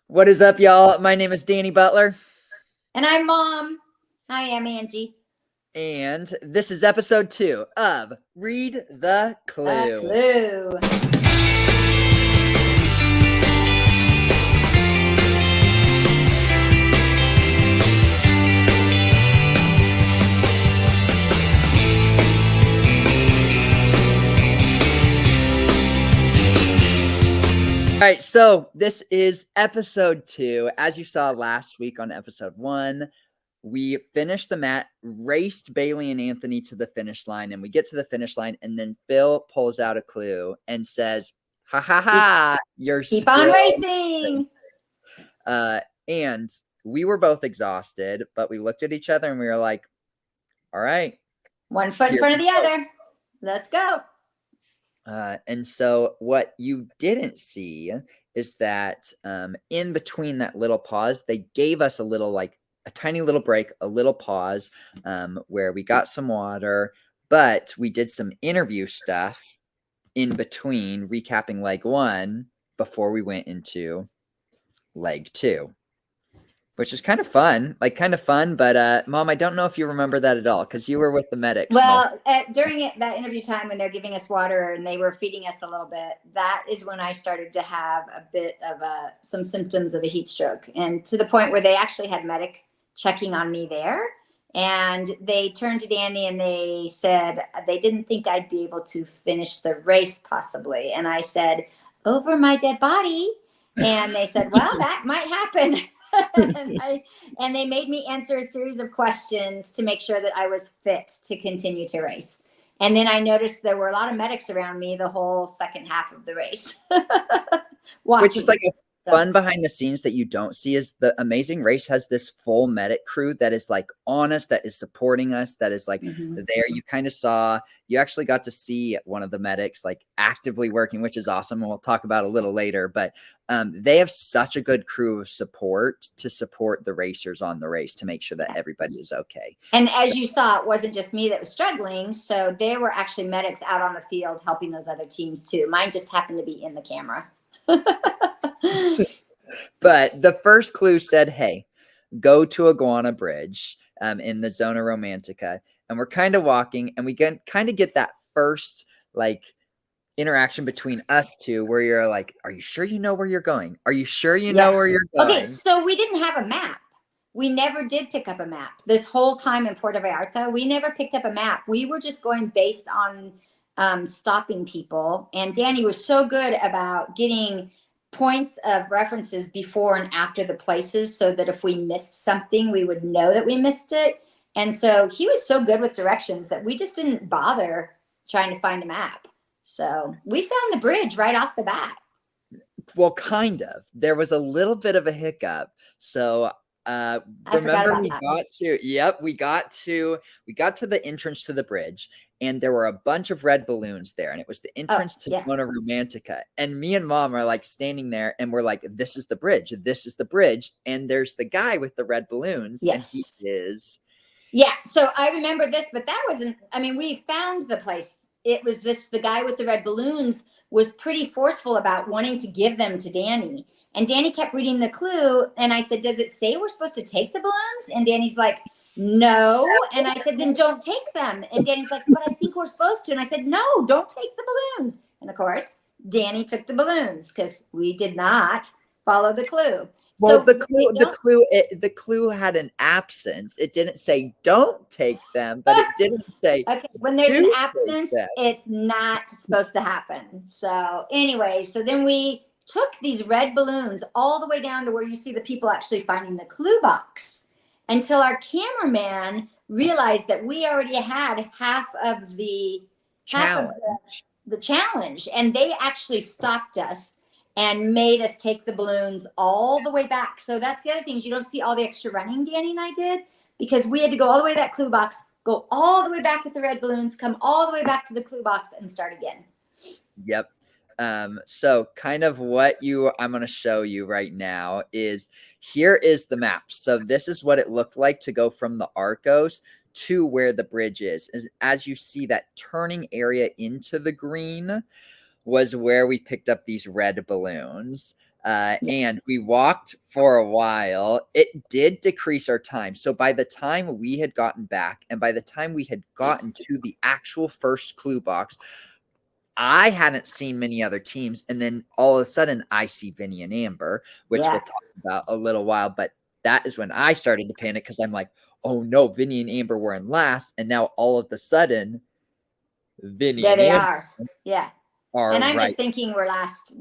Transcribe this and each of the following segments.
What is up, y'all? My name is Danny Butler. And I'm Mom. Hi, I'm Angie. And this is episode 2 of Read the A Clue. clue. All right, so this is episode 2. As you saw last week on episode 1, we finished the mat, raced Bailey and Anthony to the finish line, and we get to the finish line, and then Phil pulls out a clue and says, "Ha ha ha! You're Keep on still racing." And we were both exhausted, but we looked at each other and we were like, "All right, One foot in here front of we the go." other. Let's go. And so what you didn't see is that in between that little pause, they gave us a little, like a tiny little break, a little pause where we got some water, but we did some interview stuff in between, recapping leg 1 before we went into leg 2. Which is kind of fun, but Mom, I don't know if you remember that at all because you were with the medics. Well, during that interview time when they're giving us water and they were feeding us a little bit, that is when I started to have a bit of some symptoms of a heat stroke, and to the point where they actually had medic checking on me there. And they turned to Danny and they said they didn't think I'd be able to finish the race possibly. And I said, "Over my dead body." And they said, "Well, that might happen." and they made me answer a series of questions to make sure that I was fit to continue to race. And then I noticed there were a lot of medics around me the whole second half of the race. Which is like a fun behind the scenes that you don't see is the Amazing Race has this full medic crew that is like on us, that is supporting us, that is like there. You kind of saw, you actually got to see one of the medics like actively working, which is awesome. And we'll talk about a little later, but they have such a good crew of support to support the racers on the race to make sure that everybody is okay. And as you saw, it wasn't just me that was struggling. So there were actually medics out on the field helping those other teams too. Mine just happened to be in the camera. But the first clue said, "Hey, go to Iguana Bridge in the Zona Romantica." And we're kind of walking and we kind of get that first like interaction between us two where you're like, "Are you sure you know where you're going? Are you sure you know where you're going?" Okay, so we didn't have a map. We never did pick up a map. This whole time in Puerto Vallarta, we never picked up a map. We were just going based on stopping people. And Danny was so good about getting points of references before and after the places so that if we missed something, we would know that we missed it. And so he was so good with directions that we just didn't bother trying to find a map. So we found the bridge right off the bat. Well, kind of. There was a little bit of a hiccup. So remember we got to the entrance to the bridge and there were a bunch of red balloons there and it was the entrance to Zona Romantica, and me and Mom are like standing there and we're like, this is the bridge, and there's the guy with the red balloons. And he is so I remember this, but that wasn't, I mean, we found the place. It was the guy with the red balloons was pretty forceful about wanting to give them to Danny. And Danny kept reading the clue. And I said, "Does it say we're supposed to take the balloons?" And Danny's like, "No." And I said, "Then don't take them." And Danny's like, "But I think we're supposed to." And I said, "No, don't take the balloons." And of course, Danny took the balloons because we did not follow the clue. Well, so the clue had an absence. It didn't say don't take them, but it didn't say okay. When there's an absence, it's not supposed to happen. So anyway, so then we took these red balloons all the way down to where you see the people actually finding the clue box until our cameraman realized that we already had half of the challenge, and they actually stopped us and made us take the balloons all the way back. So that's the other thing, is you don't see all the extra running Danny and I did, because we had to go all the way to that clue box, go all the way back with the red balloons, come all the way back to the clue box and start again. Yep. So kind of what I'm going to show you right now is, here is the map. So this is what it looked like to go from the Arcos to where the bridge is. As you see, that turning area into the green was where we picked up these red balloons. and we walked for a while. It did decrease our time. So by the time we had gotten back and by the time we had gotten to the actual first clue box, I hadn't seen many other teams. And then all of a sudden I see Vinny and Amber, which we'll talk about a little while. But that is when I started to panic because I'm like, oh no, Vinny and Amber were in last. And now all of a sudden, Vinny there and they Amber are. Yeah. are And I'm right. just thinking we're last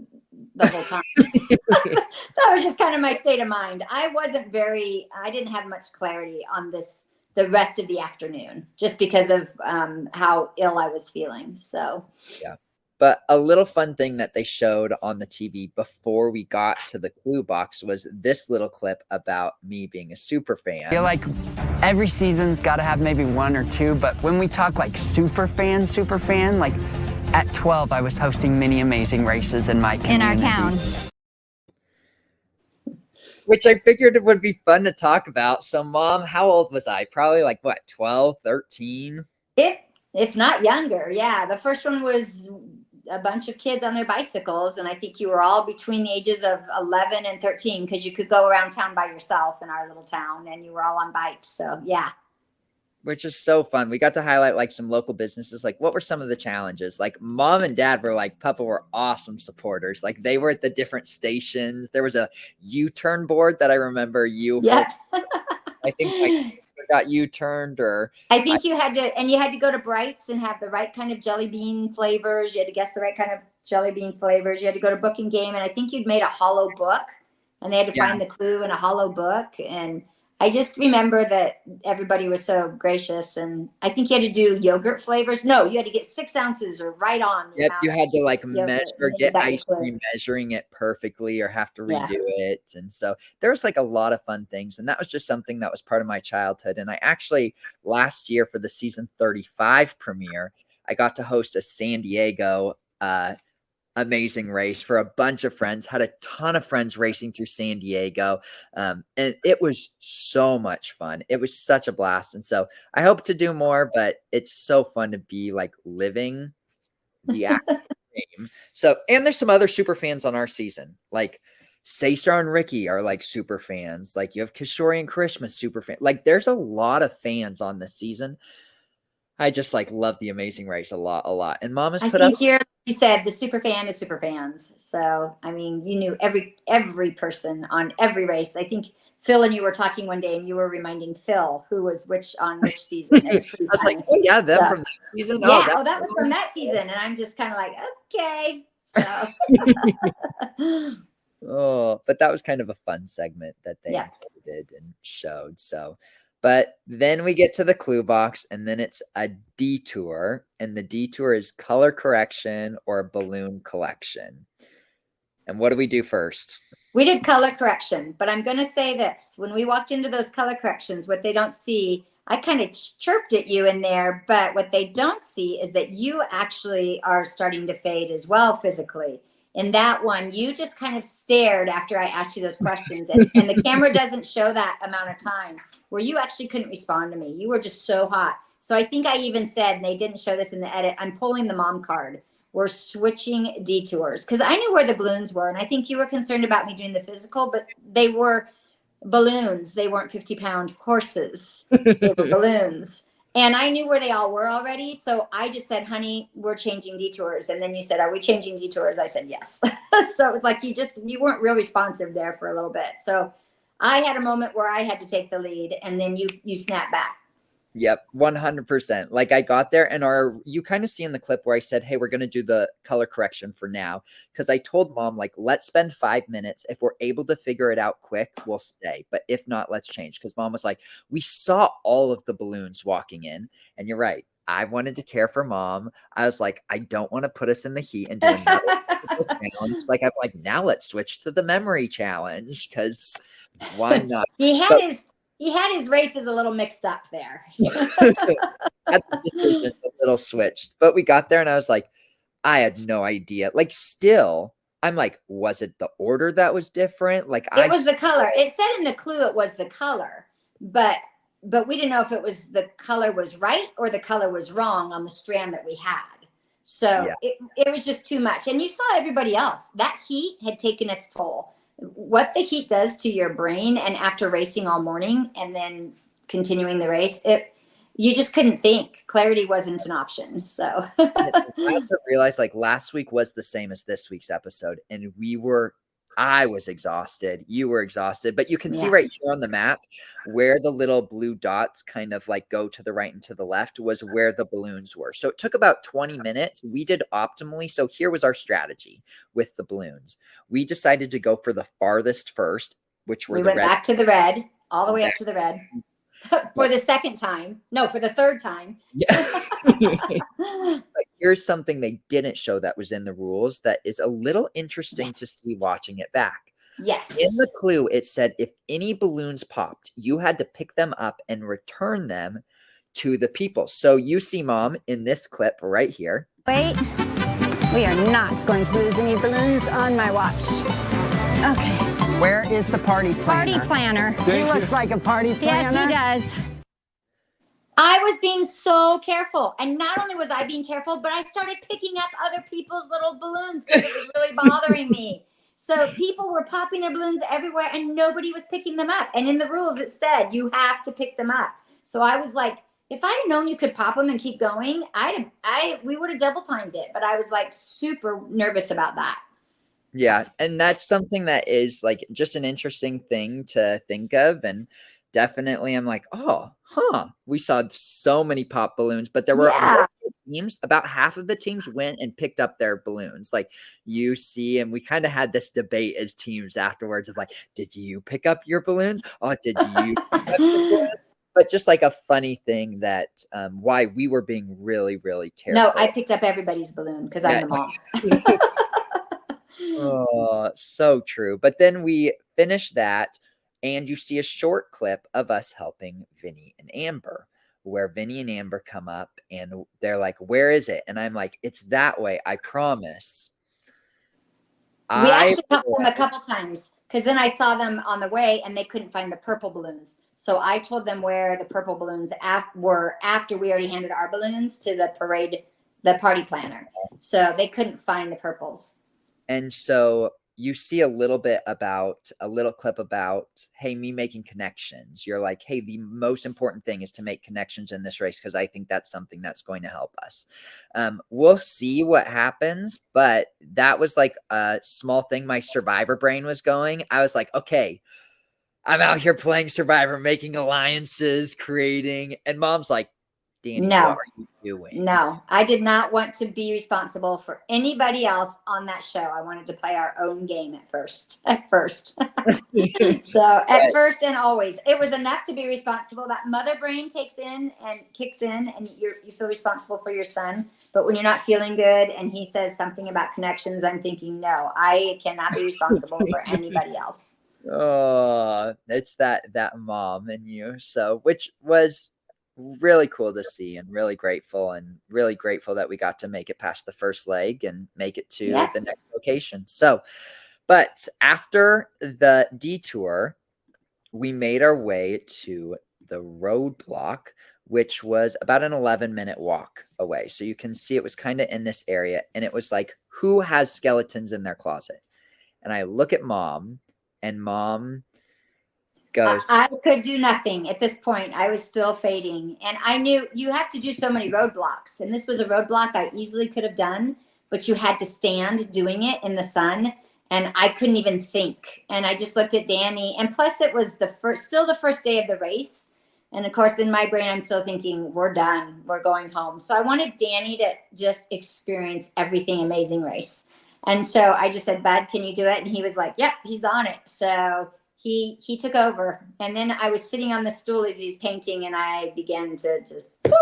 the whole time. That was just kind of my state of mind. I didn't have much clarity on this the rest of the afternoon just because of how ill I was feeling. So, yeah. But a little fun thing that they showed on the TV before we got to the clue box was this little clip about me being a super fan. I feel like every season's got to have maybe one or two, but when we talk like super fan, like at 12, I was hosting many amazing races in my community. In our town. Which I figured it would be fun to talk about. So, Mom, how old was I? Probably like, what, 12, 13? If not younger, yeah. The first one was a bunch of kids on their bicycles, and I think you were all between the ages of 11 and 13 because you could go around town by yourself in our little town, and you were all on bikes. So, yeah. Which is so fun. We got to highlight like some local businesses. Like, what were some of the challenges? Like, Mom and Dad were like, Papa were awesome supporters. Like, they were at the different stations. There was a U-turn board that I remember you. Yeah. I think my sister got U-turned, or I think you had to go to Bright's and have the right kind of jelly bean flavors. You had to guess the right kind of jelly bean flavors. You had to go to Booking Game, and I think you'd made a hollow book, and they had to find the clue in a hollow book. And I just remember that everybody was so gracious, and I think you had to do yogurt flavors. No, you had to get 6 ounces or right on. Yep, you had to like measure, get ice cream, measuring it perfectly, or have to redo it. And so there was like a lot of fun things, and that was just something that was part of my childhood. And I actually last year for the season 35 premiere, I got to host a San Diego amazing race for a bunch of friends. Had a ton of friends racing through San Diego, and it was so much fun. It was such a blast, and so I hope to do more, but it's so fun to be like living the actual game. So, and there's some other super fans on our season, like Cesar and Ricky are like super fans. Like you have Kishori and Karishma super fan. Like there's a lot of fans on this season. I just like love the amazing race a lot. And Mom has put up. You said the super fan is super fans. So, I mean, you knew every person on every race. I think Phil and you were talking one day and you were reminding Phil who was on which season. It was pretty I was like, oh yeah, them from that season. Yeah, that was from that season. And I'm just kind of like, okay. So. Oh, but that was kind of a fun segment that they included and showed. So, but then we get to the clue box, and then it's a detour, and the detour is color correction or balloon collection. And what do we do first? We did color correction, but I'm going to say this. When we walked into those color corrections, what they don't see, I kind of chirped at you in there, but what they don't see is that you actually are starting to fade as well physically. In that one, you just kind of stared after I asked you those questions, and the camera doesn't show that amount of time where you actually couldn't respond to me. You were just so hot. So I think I even said, and they didn't show this in the edit, I'm pulling the mom card. We're switching detours because I knew where the balloons were, and I think you were concerned about me doing the physical, but they were balloons. They weren't 50-pound horses. They were balloons. And I knew where they all were already. So I just said, honey, we're changing detours. And then you said, are we changing detours? I said, yes. So it was like you weren't real responsive there for a little bit. So I had a moment where I had to take the lead, and then you snapped back. Yep, 100%. Like I got there, and you kind of see in the clip where I said, hey, we're going to do the color correction for now. Because I told Mom, like, let's spend 5 minutes. If we're able to figure it out quick, we'll stay. But if not, let's change. Because Mom was like, we saw all of the balloons walking in. And you're right. I wanted to care for Mom. I was like, I don't want to put us in the heat and do another challenge. Like, I'm like, now let's switch to the memory challenge. Because why not? He had his races a little mixed up there. At the decisions a little switched, but we got there and I was like, I had no idea. Like, still, I'm like, was it the order that was different? Like, it was the color. It said in the clue it was the color, but we didn't know if it was the color was right or the color was wrong on the strand that we had. So it was just too much. And you saw everybody else. That heat had taken its toll. what the heat does to your brain, and after racing all morning and then continuing the race, you just couldn't think. Clarity wasn't an option. So I also realized like last week was the same as this week's episode, and I was exhausted. You were exhausted, but you can see right here on the map where the little blue dots kind of like go to the right and to the left was where the balloons were. So it took about 20 minutes. We did optimally. So here was our strategy with the balloons. We decided to go for the farthest first, which were we the went red. back to the red, all the way up to the red. For the second time. No, for the third time. Yeah. But here's something they didn't show that was in the rules that is a little interesting to see watching it back. Yes. In the clue, it said if any balloons popped, you had to pick them up and return them to the people. So you see Mom in this clip right here. Wait, we are not going to lose any balloons on my watch. Okay. Where is the party planner? Party planner. He looks like a party planner. Yes, he does. I was being so careful. And not only was I being careful, but I started picking up other people's little balloons because it was really bothering me. So people were popping their balloons everywhere and nobody was picking them up. And in the rules, it said you have to pick them up. So I was like, if I'd have known you could pop them and keep going, we would have double timed it. But I was like super nervous about that. Yeah, and that's something that is like just an interesting thing to think of. And definitely I'm like, we saw so many pop balloons, but there were teams, about half of the teams went and picked up their balloons. Like you see, and we kind of had this debate as teams afterwards of like, did you pick up your balloons? Oh, did you pick up your balloons? But just like a funny thing that why we were being really, really careful. No, I picked up everybody's balloon because I'm the mom. Oh, so true. But then we finish that, and you see a short clip of us helping Vinny and Amber, where Vinny and Amber come up and they're like, where is it? And I'm like, it's that way, I promise. We actually helped them a couple times because then I saw them on the way and they couldn't find the purple balloons. So I told them where the purple balloons were after we already handed our balloons to the party planner. So they couldn't find the purples. And so you see a little clip about, hey, me making connections. You're like, hey, the most important thing is to make connections in this race because I think that's something that's going to help us. We'll see what happens, but that was like a small thing. My Survivor brain was going. I was like, okay, I'm out here playing Survivor, making alliances, creating, and Mom's like, Danny, no, what are you doing? No, I did not want to be responsible for anybody else on that show. I wanted to play our own game at first. So at first and always, it was enough to be responsible. That mother brain kicks in and you feel responsible for your son. But when you're not feeling good and he says something about connections, I'm thinking, no, I cannot be responsible for anybody else. Oh, it's that mom in you. So, which was really cool to see and really grateful that we got to make it past the first leg and make it to the next location. So, but after the detour, we made our way to the Roadblock, which was about an 11-minute walk away. So you can see it was kind of in this area, and it was like, who has skeletons in their closet? And I look at Mom, and Mom goes, I could do nothing at this point. I was still fading. And I knew you have to do so many roadblocks. And this was a roadblock I easily could have done, but you had to stand doing it in the sun. And I couldn't even think. And I just looked at Danny. And plus it was still the first day of the race. And of course, in my brain, I'm still thinking, we're done. We're going home. So I wanted Danny to just experience everything amazing race. And so I just said, Bud, can you do it? And he was like, yep, he's on it. So he took over. And then I was sitting on the stool as he's painting, and I began to just go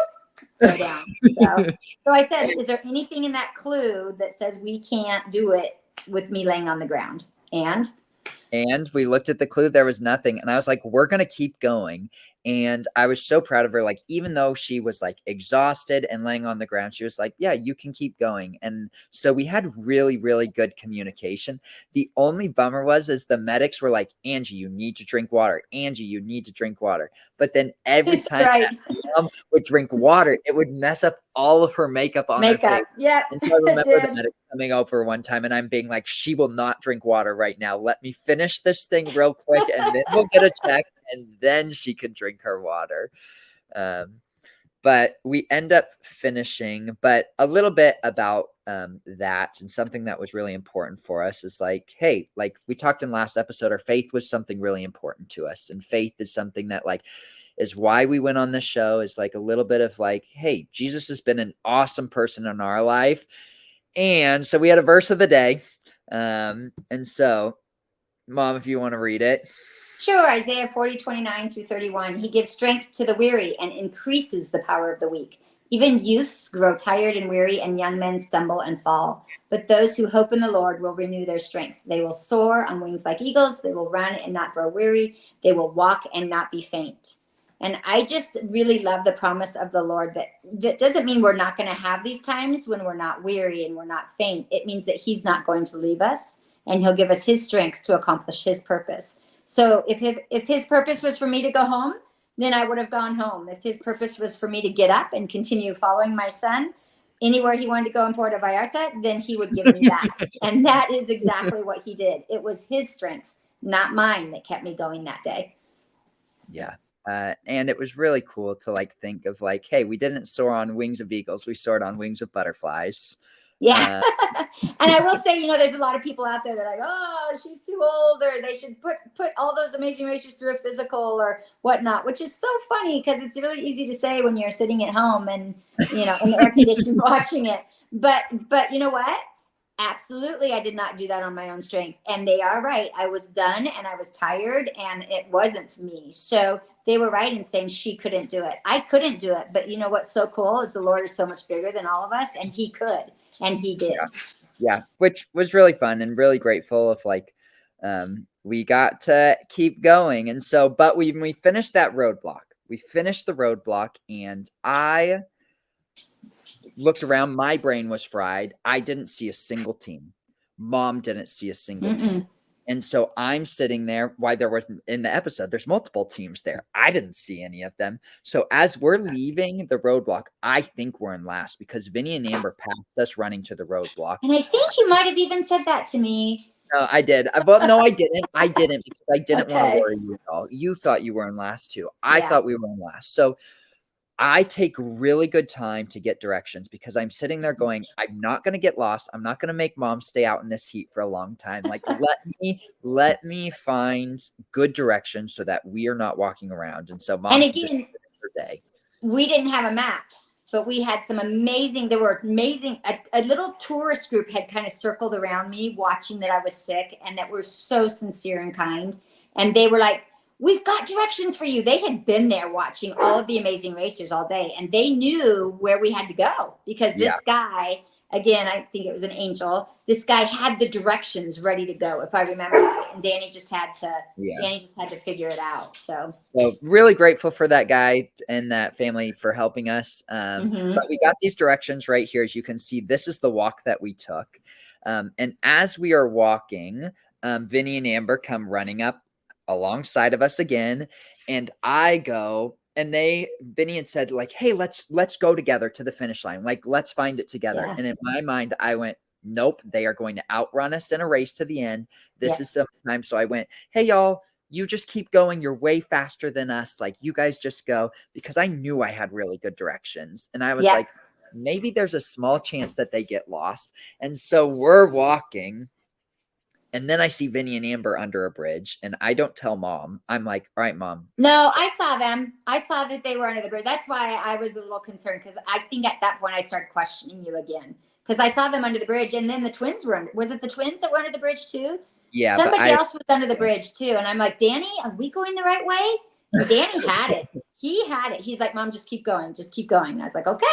down. So I said, is there anything in that clue that says we can't do it with me laying on the ground? And we looked at the clue. There was nothing. And I was like, we're going to keep going. And I was so proud of her. Like, even though she was like exhausted and laying on the ground, she was like, yeah, you can keep going. And so we had really, really good communication. The only bummer is the medics were like, Angie, you need to drink water. Angie, you need to drink water. But then every time Right. that mom would drink water, it would mess up all of her makeup on her Makeup. face. Yep. And so I remember the Did. medic coming over one time and I'm being like, she will not drink water right now. Let me finish this thing real quick and then we'll get a check and then she can drink her water. But we end up finishing. But a little bit about that, and something that was really important for us is like, hey, like we talked in last episode, our faith was something really important to us. And faith is something that like is why we went on this show, is like a little bit of like, hey, Jesus has been an awesome person in our life. And so we had a verse of the day. And so, Mom, if you want to read it. Sure. Isaiah 40:29-31. He gives strength to the weary and increases the power of the weak. Even youths grow tired and weary, and young men stumble and fall. But those who hope in the Lord will renew their strength. They will soar on wings like eagles. They will run and not grow weary. They will walk and not be faint. And I just really love the promise of the Lord that doesn't mean we're not going to have these times when we're not weary and we're not faint. It means that he's not going to leave us, and he'll give us his strength to accomplish his purpose. So if his purpose was for me to go home, then I would have gone home. If his purpose was for me to get up and continue following my son anywhere he wanted to go in Puerto Vallarta, then he would give me that. And that is exactly what he did. It was his strength, not mine, that kept me going that day. Yeah. And it was really cool to like think of like, hey, we didn't soar on wings of eagles. We soared on wings of butterflies. Yeah. And I will say, there's a lot of people out there that are like, oh, she's too old, or they should put all those amazing racers through a physical or whatnot, which is so funny because it's really easy to say when you're sitting at home and, in the air conditioning watching it. But you know what? Absolutely. I did not do that on my own strength. And they are right. I was done and I was tired and it wasn't me. So they were right in saying she couldn't do it. I couldn't do it. But you know what's so cool is the Lord is so much bigger than all of us, and he could. And he did. Yeah, which was really fun and really grateful of like we got to keep going. And so, but when we finished that roadblock, and I looked around, my brain was fried. I didn't see a single team. Mom didn't see a single team. And so I'm sitting there. Why there was in the episode, there's multiple teams there. I didn't see any of them. So as we're leaving the roadblock, I think we're in last because Vinny and Amber passed us running to the roadblock. And I think you might have even said that to me. No, I did. Well, no, I didn't. I didn't because I didn't want Okay. to worry you at all. You thought you were in last too. I thought we were in last. So I take really good time to get directions because I'm sitting there going, I'm not going to get lost. I'm not going to make Mom stay out in this heat for a long time. Like, let me find good directions so that we are not walking around. And so Mom and just again, her day. We didn't have a map, but we had some amazing, a little tourist group had kind of circled around me watching that I was sick, and that were so sincere and kind. And they were like, we've got directions for you. They had been there watching all of the amazing racers all day, and they knew where we had to go because this guy, again, I think it was an angel. This guy had the directions ready to go, if I remember right. And Danny just had to figure it out. So really grateful for that guy and that family for helping us. But we got these directions right here. As you can see, this is the walk that we took. And as we are walking, Vinny and Amber come running up alongside of us again, and I go, and Vinny had said like, hey, let's go together to the finish line, like let's find it together. And in my mind I went, nope, they are going to outrun us in a race to the end. This is some time. So I went, hey y'all, you just keep going, you're way faster than us, like you guys just go, because I knew I had really good directions. And I was like, maybe there's a small chance that they get lost. And so we're walking. And then I see Vinny and Amber under a bridge, and I don't tell Mom. I'm like, all right, Mom. No, I saw them. I saw that they were under the bridge. That's why I was a little concerned, because I think at that point I started questioning you again, because I saw them under the bridge, and then the twins were under. Was it the twins that were under the bridge too? Yeah. Somebody else was under the bridge too. And I'm like, Danny, are we going the right way? And Danny had it. He had it. He's like, Mom, just keep going. Just keep going. And I was like, okay.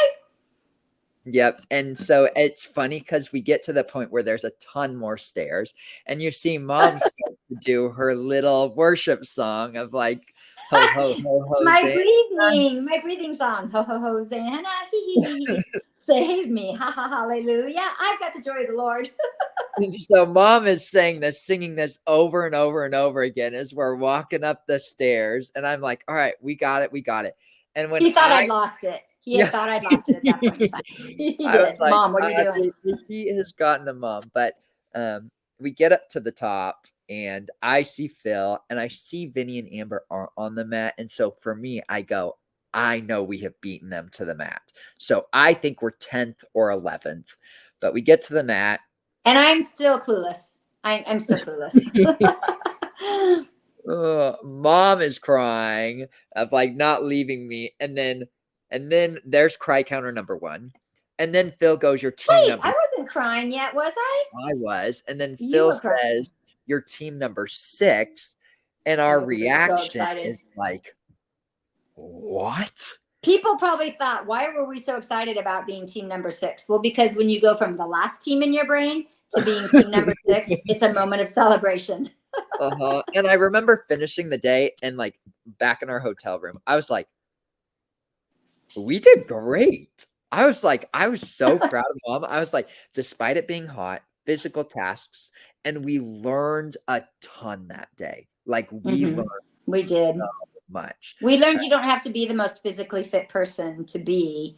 Yep. And so it's funny because we get to the point where there's a ton more stairs, and you see Mom start to do her little worship song of like, Ho, ho, ho, It's my Hosanna. breathing song. Ho, ho, Hosanna. Hee, hee, hee, hee. Save me. Ha, ha, hallelujah. I've got the joy of the Lord. So mom is saying this, singing this over and over and over again as we're walking up the stairs. And I'm like, all right, we got it. We got it. And when He thought I'd lost it. He had yeah, thought I'd lost it at that point in time. He I was did. like, Mom, what are you doing? he has gotten a mom. But we get up to the top and I see Phil and I see Vinny and Amber are on the mat. And so for me, I go, I know we have beaten them to the mat. So I think we're 10th or 11th. But we get to the mat. And I'm still clueless. I'm still clueless. Mom is crying of like not leaving me. And then there's cry counter number 1. And then Phil goes, your team Wait, number. I wasn't crying yet, was I? I was. And then You Phil were crying. says, your team number 6. And our Oh, we were so reaction excited. is like, what? People probably thought, why were we so excited about being team number 6? Well, because when you go from the last team in your brain to being team number 6, it's a moment of celebration. And I remember finishing the day and like back in our hotel room, I was like, we did great. I was so proud of mom. I was like, despite it being hot, physical tasks, and we learned a ton that day. Like we learned We did so much. We learned you don't have to be the most physically fit person to be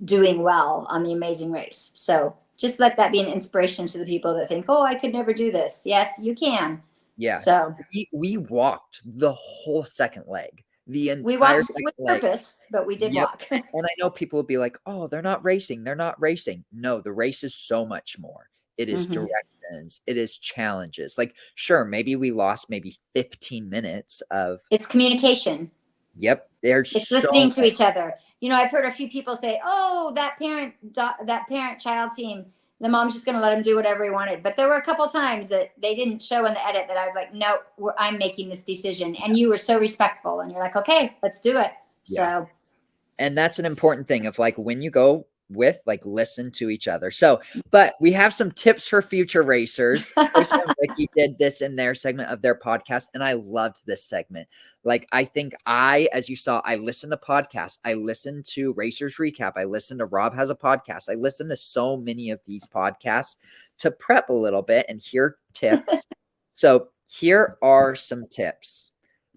doing well on the Amazing Race. So just let that be an inspiration to the people that think, oh, I could never do this. Yes, you can. Yeah. So we walked the whole second leg. The entire we walked second with leg. purpose, but we did walk. And I know people will be like, oh, they're not racing. They're not racing. No, the race is so much more. It is directions. It is challenges. Like, sure, maybe we lost maybe 15 minutes of. It's communication. Yep. It's listening to each other. You know, I've heard a few people say, oh, that parent-child team, the mom's just going to let him do whatever he wanted. But there were a couple times that they didn't show in the edit that I was like, no, I'm making this decision. And you were so respectful. And you're like, okay, let's do it. Yeah. So. And that's an important thing of like when you go with like listen to each other. So, but we have some tips for future racers. Stacey and Ricky did this in their segment of their podcast, and I loved this segment. Like, I think as you saw, I listened to podcasts. I listened to Racers Recap. I listened to Rob Has a Podcast. I listened to so many of these podcasts to prep a little bit and hear tips. So here are some tips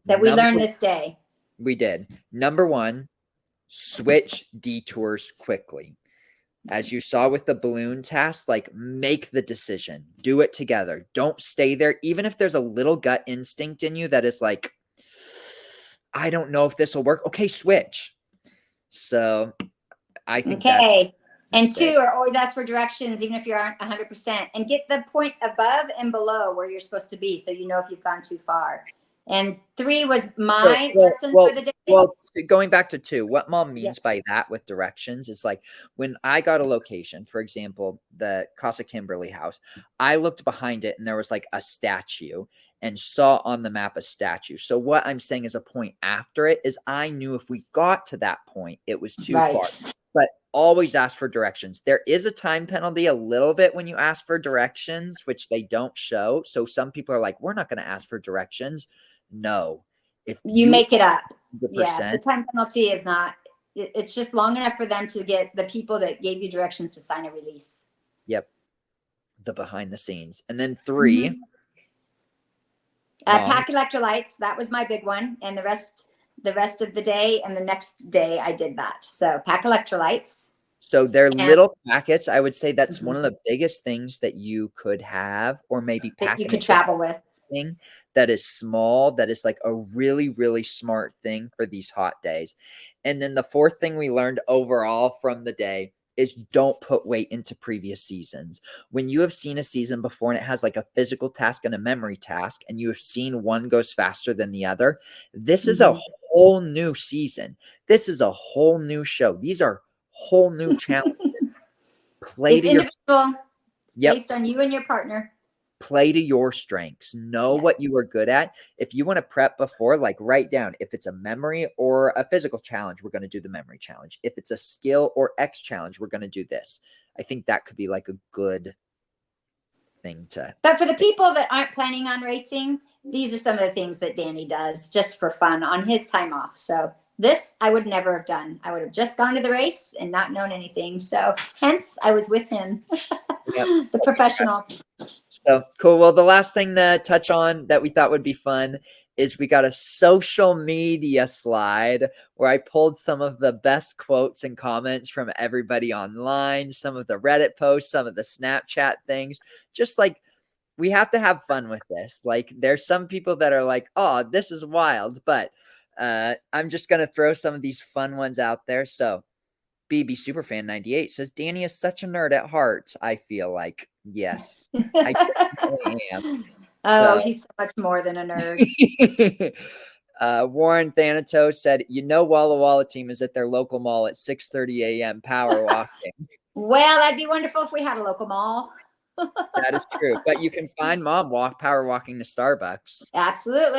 That we learned this day. We did. Number 1, switch detours quickly. As you saw with the balloon task, like make the decision, do it together. Don't stay there. Even if there's a little gut instinct in you that is like, I don't know if this will work. Okay, switch. So I think okay. And 2 are always ask for directions, even if you aren't 100%, and get the point above and below where you're supposed to be. So, you know, if you've gone too far. And 3 was my lesson for the day. Well, going back to 2, what mom means by that with directions is like when I got a location, for example, the Casa Kimberly house, I looked behind it and there was like a statue and saw on the map a statue. So what I'm saying is a point after it is I knew if we got to that point, it was too far. But always ask for directions. There is a time penalty a little bit when you ask for directions, which they don't show. So some people are like, we're not going to ask for directions. No, if you make it up. 100%, yeah, the time penalty is not. It's just long enough for them to get the people that gave you directions to sign a release. Yep, the behind the scenes, and then 3. Pack electrolytes. That was my big one, and the rest of the day and the next day I did that. So pack electrolytes. So they're little packets. I would say that's one of the biggest things that you could have, or maybe pack. You could travel with. Thing that is small, that is like a really, really smart thing for these hot days. And then the 4th thing we learned overall from the day is don't put weight into previous seasons. When you have seen a season before and it has like a physical task and a memory task, and you have seen one goes faster than the other, this is a whole new season. This is a whole new show. These are whole new challenges. Play to individual. Based on you and your partner. Play to your strengths. Know what you are good at. If you want to prep before, like write down if it's a memory or a physical challenge, we're going to do the memory challenge. If it's a skill or X challenge, we're going to do this. I think that could be like a good thing to. But for the people that aren't planning on racing, these are some of the things that Danny does just for fun on his time off. So this I would never have done. I would have just gone to the race and not known anything. So hence I was with him, Yep. the professional. So cool. Well, the last thing to touch on that we thought would be fun is we got a social media slide where I pulled some of the best quotes and comments from everybody online, some of the Reddit posts, some of the Snapchat things. Just like, we have to have fun with this. Like, there's some people that are like, oh, this is wild, but I'm just going to throw some of these fun ones out there. So BB Superfan 98 says, Danny is such a nerd at heart. I feel like, yes, I definitely am. Oh, So, he's so much more than a nerd. Warren Thanatos said, Walla Walla team is at their local mall at 6:30 a.m. power walking. Well, that'd be wonderful if we had a local mall. That is true. But you can find mom power walking to Starbucks. Absolutely.